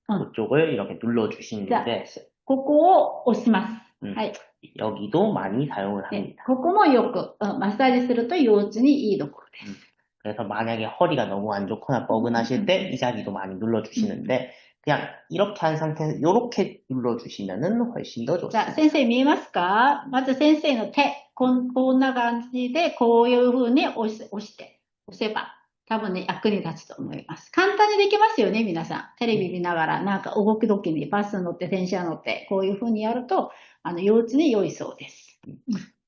그쪽을 이렇게 じゃあ、 눌러주시는데, ここを押します。 はい。 여기도 많이 사용을 ね、 합니다. ここもよく、マッサージすると腰痛にいいところです。 그래서 만약에 허리가 너무 안 좋거나 뻐근하실 때 이 자리도 많이 눌러주시는데, 그냥 이렇게 한 상태에서 이렇게 눌러주시면은 훨씬 더 じゃあ、 좋습니다. 先生見えますか？まず先生の手、こんな感じで、こういう風に押せば、多分ね、役に立つと思います。簡単にできますよね、皆さん。テレビ見ながら、なんか動く時にバス乗って、電車乗って、こういう風にやると、腰痛に良いそうです。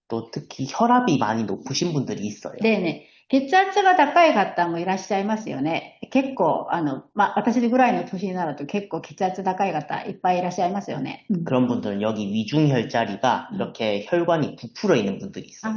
또 특히 혈압이 많이 높으신 분들이 있어요. でね、血圧が高い方もいらっしゃいますよね。結構、私ぐらいの年になると結構血圧高い方いっぱいいらっしゃいますよね。 그런 분들은 여기 위중혈 자리가 이렇게 혈관이 부풀어 있는 분들이 있어요.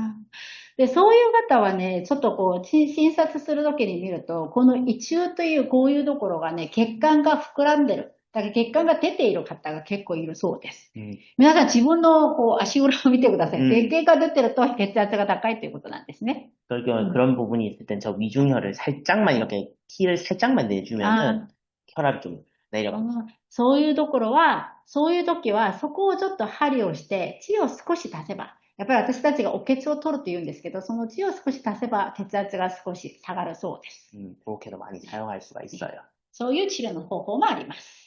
で、そういう方はね、ちょっとこう、診察するときに見ると、この胃中というこういうところがね、血管が膨らんでる。だから血管が出ている方が結構いるそうです。皆さん自分のこう足裏を見てください。血が出てると血圧が高いということなんですね。 그런 부분이 있을 땐 저 위중혈을 살짝만 이렇게 티를 살짝만 내주면은 혈압이 좀 내려갑니다. そういうところは、そういう時はそこをちょっと針をして血を少し足せば、やっぱり私たちがお血を取ると言うんですけど、その血を少し足せば血圧が少し下がるそうです。 그렇게도 많이 사용할 수가 있어요. そういう治療の方法もあります。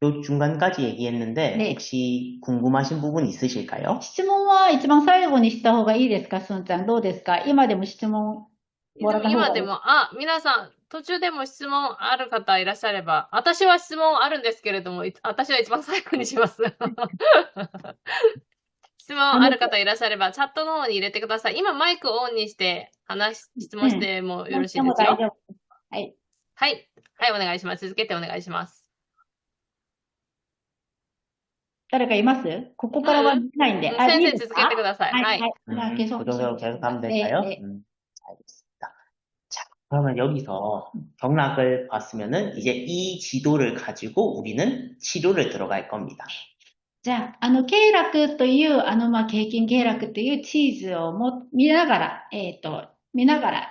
요 중간까지 얘기했는데 네. 혹시 궁금하신 부분 있으실까요? 質問は一番最後にした方がいいですか、すんちゃん。どうですか？今でも質問もらった方がいい。今でも、皆さん、途中でも質問ある方いらっしゃれば、私は質問あるんですけれども、私は一番最後にします。質問ある方いらっしゃれば、チャットの方に入れてください。今マイクをオンにして質問してもよろしいですよ。はい。はい。はい、お願いします。続けてお願いします。誰かいます？ここからは見ないんで。先生続けてください。はい。그 정도로 계속 하면 될까요? 네. 알겠습니다. 자, 그러면 여기서 경락을 봤으면은 이제 이 지도를 가지고 우리는 치료를 들어갈 겁니다. じゃあ、経絡という、経筋経絡という地図を見ながら、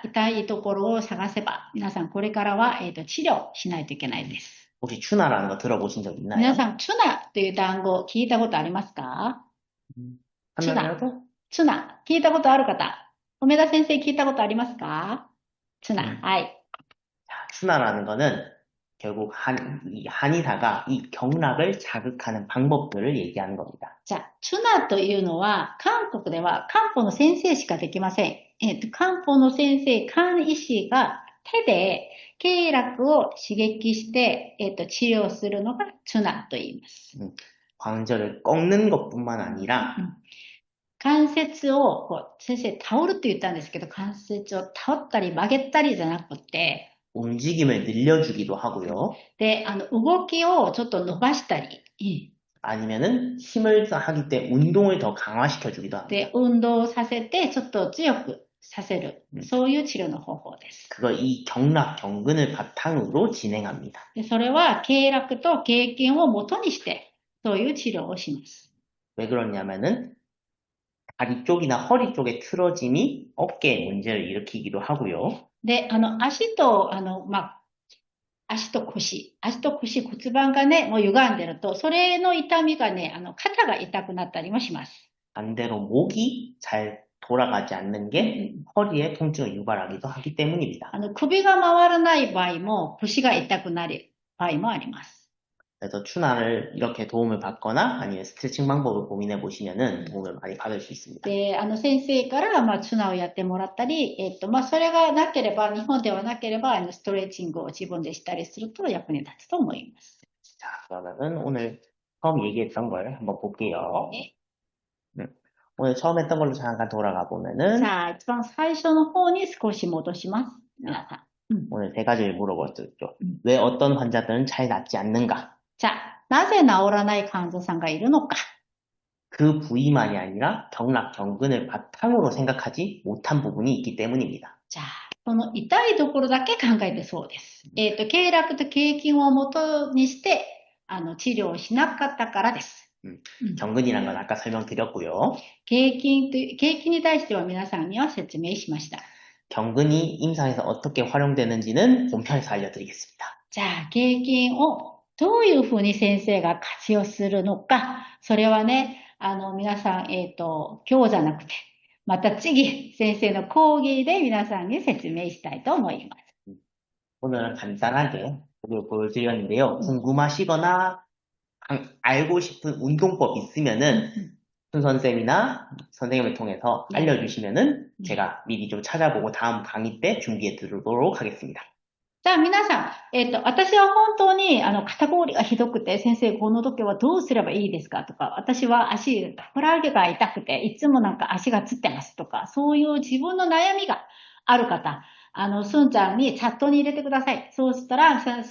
痛いところを探せば、皆さんこれからは、治療しないといけないです。 혹시 추나라는 거 들어보신 적 있나요? 皆さん、チュナという単語聞いたことありますか？チュナ。聞いたことある方。梅田先生聞いたことありますか？チュナ。はい。 추나라는 거는 결국 한의사가 이 경락을 자극하는 방법들을 얘기하는 겁니다. じゃあ、チュナというのは、韓国では漢方の先生しかできません。漢方の先生、漢医師が手で経絡を刺激して、治療するのがチュナと言います。 관절을 꺾는 것뿐만 아니라 関節を先生、タオルって言ったんですけど、関節をタオったり曲げたりじゃなくて、 움직임을 늘려주기도 하고요. で、動きをちょっと伸ばしたり、 아니면은 힘을 하기 때문에 운동을 더 강화시켜주기도 합니다. で、運動させてちょっと強くさせる、そういう治療の方法です。 그걸 이 경락, 경근을 바탕으로 진행합니다. で、それは経絡と経筋を元にして、そういう治療をします。 왜 그러냐면은 다리 쪽이나 허리 쪽의 틀어짐이 어깨에 문제를 일으키기도 하고요. で、足と腰、骨盤がね、もう歪んでると、それの痛みがね、肩が痛くなったりもします。 반대로 목이 잘 돌아가지 않는 게 허리에 통증을 유발하기도 하기 때문입니다. 首が回らない場合も、腰が痛くなる場合もあります。 그래서 추나를 이렇게 도움을 받거나 아니면 스트레칭 방법을 고민해 보시면은 도움을 많이 받을 수 있습니다. で、先生から、チュナをやってもらったり、それがなければ、日本ではなければ、ストレッチングを自分でしたりすると役に立つと思います。 자, 그러면은 오늘 처음 얘기했던 걸 한번 볼게요. 네. 오늘 처음 했던 걸로 잠깐 돌아가 보면은 さあ、一番最初の方に少し戻します。皆さん。 오늘 세 가지를 물어봤었죠. 왜 어떤 환자들은 잘 낫지 않는가? じゃあ、なぜ治らない患者さんがいるのか。 그 부위만이 아니라 경락, 경근을 바탕으로 생각하지 못한 부분이 있기 때문입니다. じゃあ、その痛いところだけ考えてそうです。経絡と経筋を元にして、治療しなかったからです。 경근이란 건 아까 설명드렸고요. 経筋に対しては皆さんには説明しました。 경근이 임상에서 어떻게 활용되는지는 본편에서 알려드리겠습니다. じゃあ、経筋をどういうふうに先生が活用するのか、それはね、皆さん、今日じゃなくて、また次、先生の講義で皆さんに説明したいと思います。 오늘은 간단하게 보여드렸는데요. 궁금하시거나 알고 싶은 운동법 있으면은 순선생이나 선생님을 통해서 알려주시면은 제가 미리 좀 찾아보고 다음 강의 때 준비해 드리도록 하겠습니다. じゃあ皆さん、私は本当に、肩こりがひどくて、先生、この時はどうすればいいですかとか、私はふくらはぎが痛くて、いつもなんか足がつってますとか、そういう自分の悩みがある方、すんちゃんにチャットに入れてください。そうしたら、先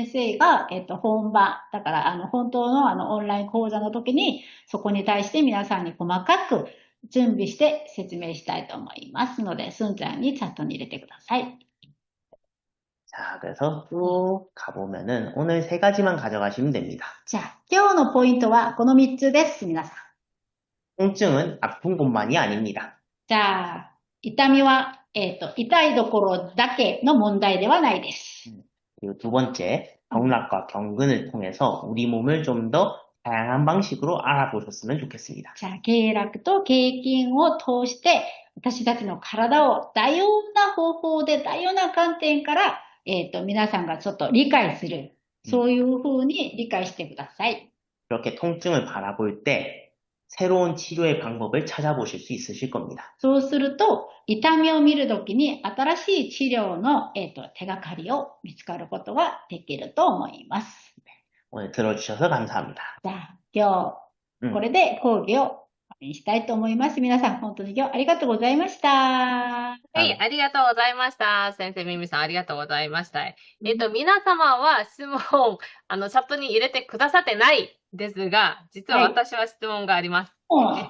生が、本番、だから、本当のオンライン講座の時に、そこに対して皆さんに細かく準備して説明したいと思いますので、すんちゃんにチャットに入れてください。 자, 그래서 쭉 가보면은 오늘 3가지만 가져가시면 됩니다. じゃあ、今日のポイントはこの3つです、皆さん。 통증은 아픈 곳만이 아닙니다. じゃあ、痛みは、痛いところだけの問題ではないです。 그리고 두 번째, 경락과 경근을 통해서 우리 몸을 좀 더 다양한 방식으로 알아보셨으면 좋겠습니다. じゃあ、経絡と経筋を通して、私たちの体を多様な方法で、多様な観点から、皆さんがちょっと理解する。そういうふうに理解してください。 그렇게 통증을 바라볼 때 새로운 치료의 방법을 찾아보실 수 있으실 겁니다. そうすると、痛みを見るときに新しい治療の、手がかりを見つかることができると思います。 오늘 들어주셔서 감사합니다. じゃあ、今日、これで講義を終わりにしたいと思います。皆さん、本当に今日ありがとうございました。はい、ありがとうございました。先生、ミミさん、ありがとうございました。皆様は質問、チャットに入れてくださってないですが、実は私は質問があります。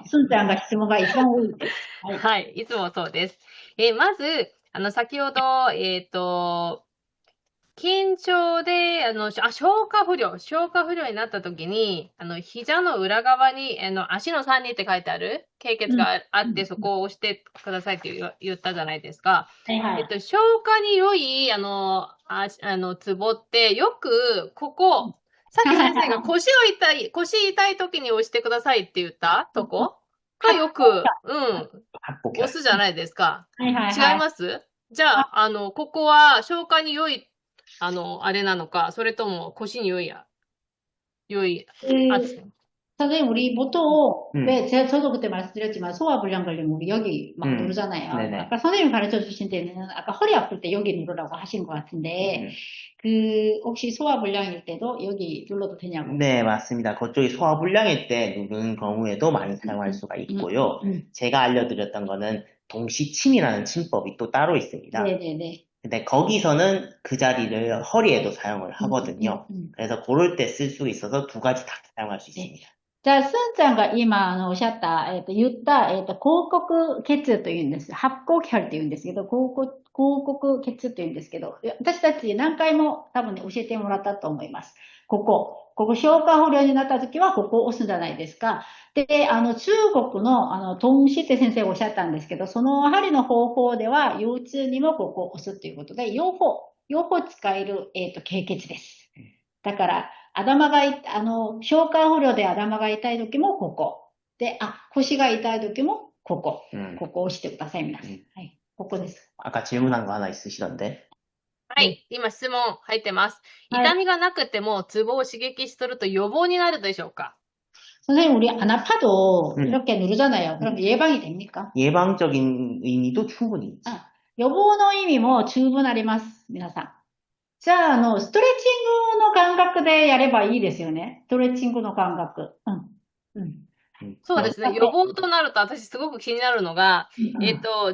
すんちゃんが質問が一番多いです。はい、いつもそうです。まず、先ほど、緊張で、消化不良になった時に、膝の裏側に、足の3人って書いてある経血があって、そこを押してくださいって言ったじゃないですか。消化に良い、ツボって、よく、ここ、さっき先生が腰痛い時に押してくださいって言ったとこがよく、押すじゃないですか。違いますじゃあ、ここは消化に良いあれなのか、それとも腰に良い선생님, 우리 보통, 왜, 저도 그때 말씀드렸지만, 소화불량 걸리면 우리 여기 막 누르잖아요. 네네. 아까 선생님이 가르쳐 주신 데는, 아까 허리 아플 때 여기 누르라고 하신 것 같은데, 혹시 소화불량일 때도 여기 눌러도 되냐고? 네, 맞습니다. 그쪽이 소화불량일 때 누르는 경우에도 많이 사용할 수가 있고요. 제가 알려드렸던 거는 동시침이라는 침법이 또 따로 있습니다. 네네네. 근데 거기서는 그 자리를 허리에도 사용을 하거든요. 그래서 그럴 때 쓸 수 있어서 두 가지 다 사용할 수 있습니다. じゃあ、すんちゃんが今、おっしゃった、言った、広告血というんです。発光キャルって言うんですけど、広告血というんですけど、私たち何回も多分ね、教えてもらったと思います。ここ消化不良になった時は、ここを押すんじゃないですか。で、中国の、トンシって先生がおっしゃったんですけど、その針の方法では、腰痛にもここを押すということで、両方使える、経血です。だから、消化不良で頭が痛い時もここ。で、腰が痛い時もここ。ここを押してください、皆さん。はい。ここです。아까 질문한 거 하나 있으시던데. はい。今質問入ってます。痛みがなくてもツボを刺激すると予防になるでしょうか 선생님, 우리 안 아파도 이렇게 누르잖아요. 그럼 예방이 됩니까? 예방적인 의미도 충분히 있지. 予防の意味も十分あります、皆さん。じゃあ、ストレッチングの感覚でやればいいですよね。ストレッチングの感覚。そうですね。予防となると私すごく気になるのが、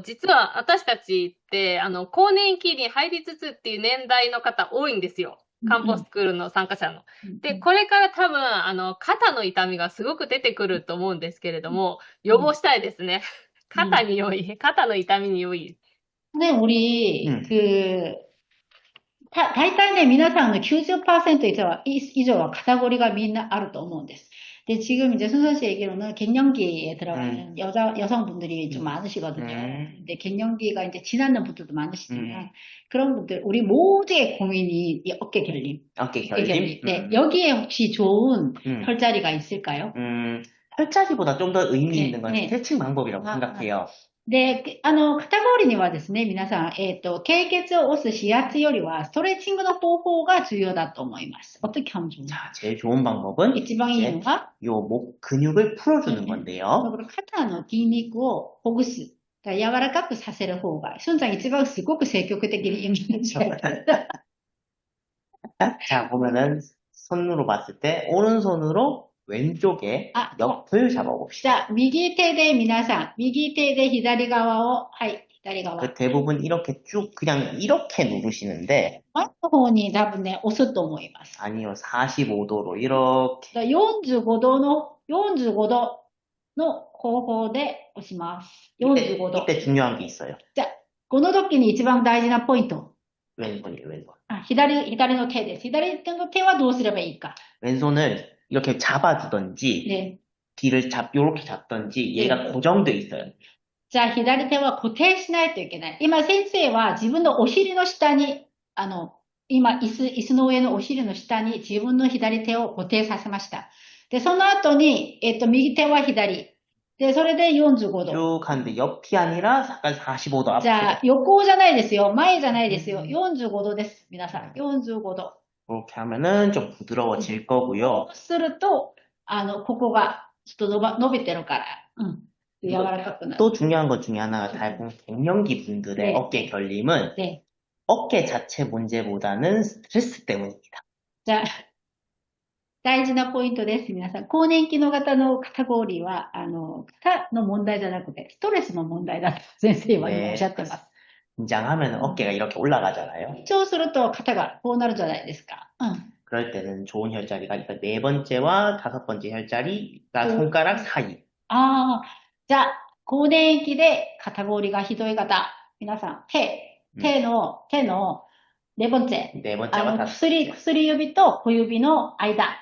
実は私たちって、更年期に入りつつっていう年代の方多いんですよ。漢方スクールの参加者の。で、これから多分、肩の痛みがすごく出てくると思うんですけれども、予防したいですね。肩の痛みに良い。ね、우리、大体ね、皆さんの90%以上は肩こりがみんなあると思うんです。 근데 지금 이제 순선 씨 얘기로는 갱년기에 들어가는 여성분들이 좀 많으시거든요. 근데 갱년기가 이제 지나는 분들도 많으시지만 그런 분들, 우리 모두의 고민이 이 어깨 결림. 어깨 결림? 네, 여기에 혹시 좋은 혈자리가 있을까요? 혈자리보다 좀 더 의미 있는 건 스트레칭 방법이라고 생각해요. で、肩こりにはですね、皆さん、経血を押す指圧よりは、ストレッチングの方法が重要だと思います。어떻게 하면 좋나요? 자, 제일 좋은 방법은 一番いいのが、 요 목 근육을 풀어주는 건데요. これ肩の筋肉をほぐす。柔らかくさせる方が、しゅんちゃん一番すごく積極的に言うんですよ。 자, 보면은 손으로 봤을 때 오른손으로 왼쪽에 옆을 잡아봅시다. じゃあ、右手で皆さん、右手で左側を、はい、左側。 그 대부분 이렇게 쭉 그냥 이렇게 누르시는데 前の方に多分ね、押すと思います。 아니요, 45도로 이렇게 45度の方法で押します。45度。 이때 중요한 게 있어요. じゃあ、この時に一番大事なポイント。 왼손이에요, 왼손. 左の手です。左手の手はどうすればいいか。 왼손을 이렇게 잡아주던지 네. 뒤를 요렇게 잡던지 얘가 고정돼 있어요. じゃあ、左手は固定しないといけない。今、先生は自分のお尻の下に、今、椅子の上のお尻の下に自分の左手を固定させました。で、その後に、右手は左。で、それで45度。 쭉 하는데 옆이 아니라 약간 45도 じゃあ、 앞으로. 横じゃないですよ。前じゃないですよ。45度です。皆さん。45度。 그렇게 하면은 좀 부드러워질 거고요. すると、ここがちょっと伸びてるから、柔らかくなる。 또 중요한 것 중에 하나가 갱년기 분들의 네. 어깨 결림은 네. 어깨 자체 문제보다는 스트레스 때문입니다. じゃあ、大事なポイントです。皆さん。更年期の方の肩こりは、肩の問題じゃなくて、ストレスの問題だと先生は今おっしゃってます。 긴장하면 어깨가 이렇게 올라가잖아요. 緊張すると肩がこうなるじゃないですか。 그럴 때는 좋은 혈자리가 그러니까 네 번째와 다섯 번째 혈자리가 손가락 사이. じゃあ、更年期で肩こりがひどい方、皆さん、手の네 번째. 네 번째와 다섯薬指と小指の間。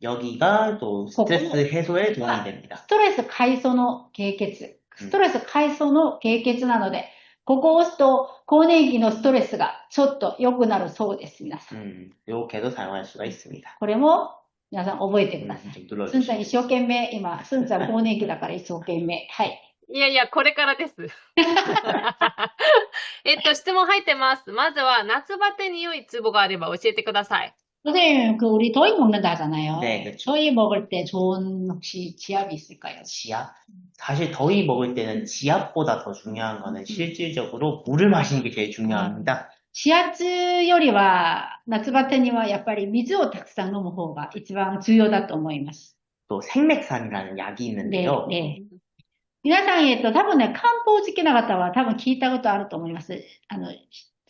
여기가 또 스트레스 해소에 도움이 됩니다. ストレス解消の経血。ストレス解消の経血なので、ここを押すと更年期のストレスがちょっと良くなるそうです、皆さん。 이렇게도 사용할 수가 있습니다. これも皆さん覚えてください。 좀 すんちゃん 눌러주시죠. 一生懸命、今、すんちゃん更年期だから一生懸命。はい。いやいや、これからです。質問入ってます。まずは、夏バテに良いツボがあれば教えてください。 선생님, 우리 더위 먹는다 하잖아요. 네, 그렇죠. 더위 먹을 때 좋은 혹시 지압이 있을까요? 지압? 사실 더위 먹을 때는 지압보다 더 중요한 거는 실질적으로 물을 마시는 게 제일 중요합니다. 指圧よりは、夏バテにはやっぱり水をたくさん飲む方が一番重要だと思います。 또 생맥산이라는 약이 있는데요. 네. 皆さん、多分ね、漢方好きな方は多分聞いたことあると思います。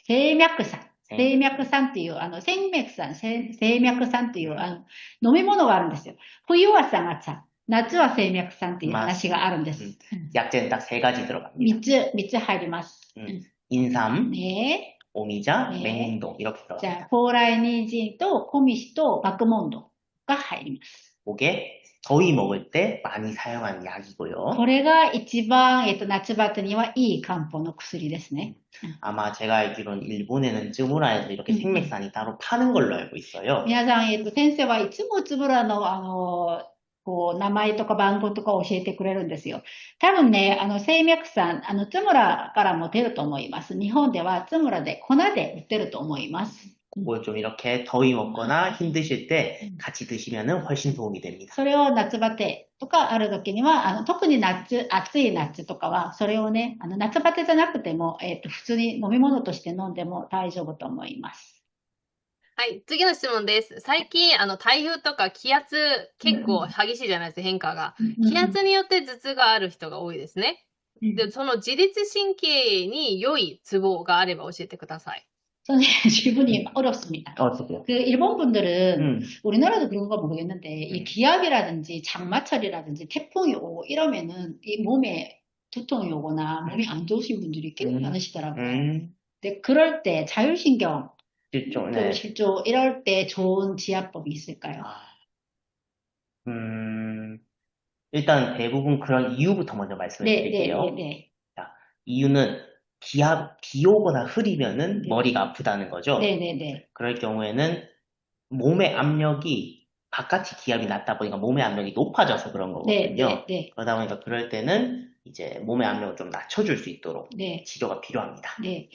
生脈散っていう、生脈散っていう飲み物があるんですよ。冬はサガチャ、夏は生脈散っていう話があるんです。 약재는 딱 세 가지 들어갑니다. 3つ入ります。 인삼, 네. 오미자, 네. 맹홍도 이렇게 じゃ 들어갑니다. あ、高麗人参と小西と爆問答が入ります。 이게 더위 먹을 때 많이 사용하는 약이고요. これが一番、夏バテにはいい漢方の薬ですね。 아마 제가 알기로는 일본에는 쯔무라에서 이렇게 생맥산이 따로 파는 걸로 알고 있어요. 皆さん、先生はいつもつぶらの、名前とか番号とか教えてくれるんですよ。多分ね、生脈散、つむらからも出ると思います。日本ではつむらで粉で売ってると思います。 그걸 좀 이렇게 더위 먹거나 힘드실 때 같이 드시면은 훨씬 도움이 됩니다. それを夏バテとかある時には、特に暑い夏とかは、それをね、夏バテじゃなくても、普通に飲み物として飲んでも大丈夫と思います。 はい、次の質問です。最近、台風とか気圧結構激しいじゃないですか、変化が。気圧によって頭痛がある人が多いですね。で、その自律神経に良いツボがあれば教えてください。 선생님, 질문이 어렵습니다. 어떻게요? 일본 분들은 우리나라도 그런 거 모르겠는데 이 기압이라든지 장마철이라든지 태풍이 오고 이러면은 이 몸에 두통이 오거나 몸이 안 좋으신 분들이 꽤 많으시더라고요. 근데 그럴 때 자율신경 실조, 네. 실조 이럴 때 좋은 지압법이 있을까요? 일단 대부분 그런 이유부터 먼저 말씀을 네, 네, 드릴게요. 네, 자, 이유는 비 오거나 흐리면은 네. 머리가 아프다는 거죠. 네, 네, 네. 그럴 경우에는 몸의 압력이 바깥이 기압이 낮다 보니까 몸의 압력이 높아져서 그런 네, 거거든요. 네, 네. 그러다 보니까 그럴 때는 이제 몸의 압력을 좀 낮춰줄 수 있도록 네. 치료가 필요합니다.で、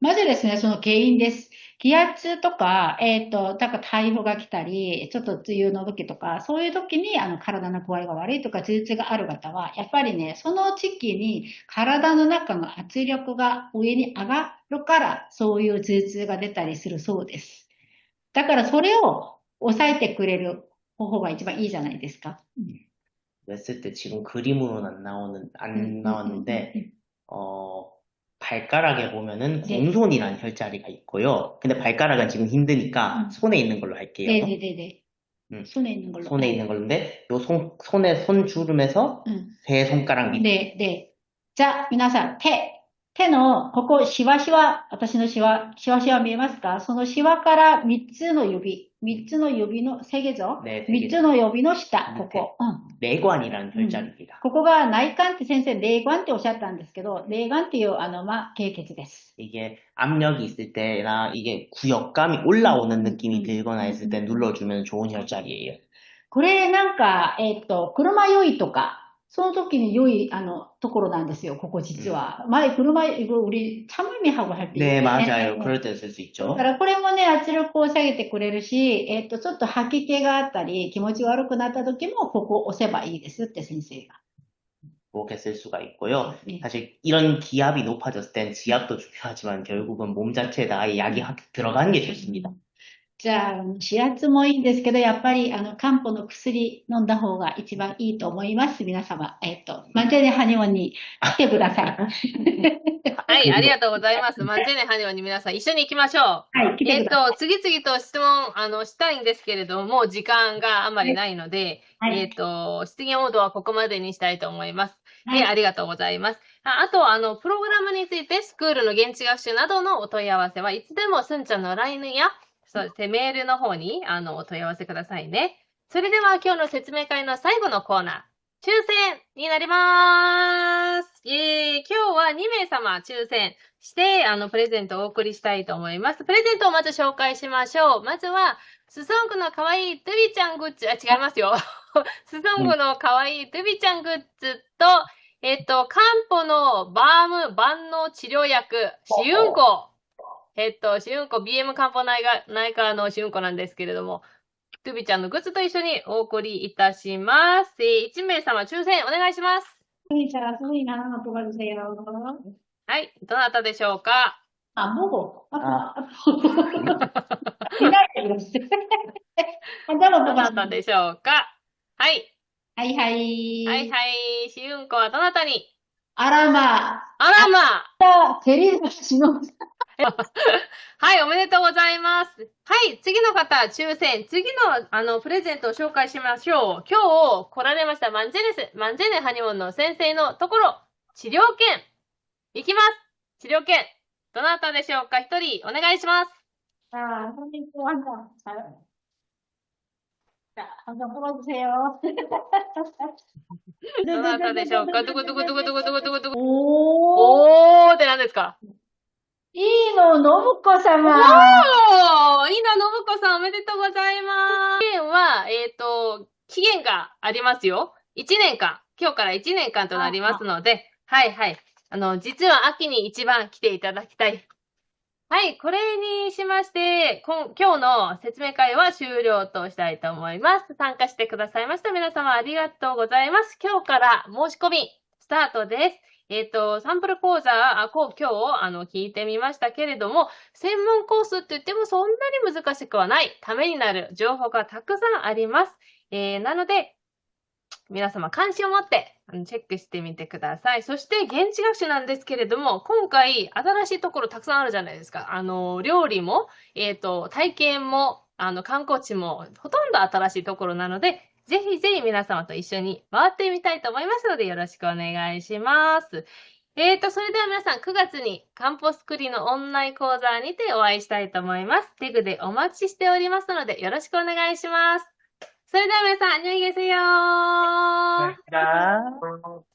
まずですね、その原因です。気圧とか、だから台風が来たり、ちょっと梅雨の時とか、そういう時に、体の具合が悪いとか、頭痛がある方は、やっぱりね、その時期に体の中の圧力が上に上がるから、そういう頭痛が出たりするそうです。だからそれを抑えてくれる方法が一番いいじゃないですか。 냈을 때 지금 그림으로는 안 나왔는데, 발가락에 보면은 네. 공손이라는 혈자리가 있고요. 근데 발가락은 지금 힘드니까 손에 있는 걸로 할게요. 네네네네. 손에 있는 걸로. 손에 있는 걸로인데, 요 손에 손주름에서 세 손가락 밑. 네, 네. 자, 皆さん、手の、ここ、シワシワ、私のシワ見えますか？そのシワから3つの指のセゲゾ、네, 3つの指の下、ここ。 내관이라는 혈자리입니다. ここが内管って先生、霊管っておっしゃったんですけど、霊管っていう、経血です。 이게 압력이 있을 때나 이게 구역감이 올라오는 느낌이 들거나 했을 때 눌러주면 좋은 혈자리예요. これなんか、車酔いとか、その時に良い、ところなんですよ、ここ実は。前、이거 우리 참음이하고 할 때. 네, 맞아요. 그럴 때 쓸 수 있죠. だからこれもね、圧力を下げてくれるし、ちょっと吐き気があったり、気持ち悪くなった時も、ここを押せばいいですって先生が。 그렇게 쓸 수가 있고요. 네. 사실 이런 기압이 높아졌을 땐 지압도 중요하지만 결국은 몸 자체에다 아예 약이 확 들어가는 게 좋습니다. じゃあ、指圧もいいんですけど、やっぱり、漢方の薬飲んだ方が一番いいと思います。皆様。マンジェネハニオンに来てください。はい、ありがとうございます。マンジェネハニオンに皆さん一緒に行きましょう。はい、来てください。次々と質問、したいんですけれども、もう時間があまりないので、はい、質疑応答はここまでにしたいと思います。はい、ありがとうございます。あと、プログラムについて、スクールの現地学習などのお問い合わせはいつでもすんちゃんの LINE や、そうですね、メールの方に、お問い合わせくださいね。それでは、今日の説明会の最後のコーナー、抽選になります。今日は2名様抽選して、プレゼントをお送りしたいと思います。プレゼントをまず紹介しましょう。まずは、スソングのかわいいトゥビちゃんグッズ、違いますよ。スソングのかわいいトゥビちゃんグッズと、漢方の万能治療薬、シウンコ。シウンコ、BM 漢方内科のシウンコなんですけれども、トゥビちゃんのグッズと一緒にお送りいたします。1名様抽選お願いします。はい、どなたでしょうか？もう、いないです。どなたでしょうか？はい。はいはい。はいはい。シウンコはどなたに？あらま。テリーシの。はい、おめでとうございます。はい、次の方、抽選。次の、プレゼントを紹介しましょう。今日来られましたマンジェネハニオンの先生のところ、治療券。いきます。治療券。どなたでしょうか？一人、お願いします。どなたでしょうか？どこおーって何ですか？いいの、信子様。いいの、信子さん、おめでとうございます。期限は、期限がありますよ。1年間。今日から1年間となりますので、はいはい。実は秋に一番来ていただきたい。はい、これにしまして、今日の説明会は終了としたいと思います。参加してくださいました皆様ありがとうございます。今日から申し込みスタートです。サンプル講座、今日聞いてみましたけれども、専門コースって言ってもそんなに難しくはない、ためになる情報がたくさんあります。なので、皆様関心を持ってチェックしてみてください。そして現地学習なんですけれども、今回新しいところたくさんあるじゃないですか。料理も、体験も、観光地もほとんど新しいところなので、ぜひぜひ皆様と一緒に回ってみたいと思いますのでよろしくお願いします。それでは皆さん9月に漢方スクリのオンライン講座にてお会いしたいと思います。テグでお待ちしておりますのでよろしくお願いします。それでは皆さん、안녕히 계세요. 감사합니다.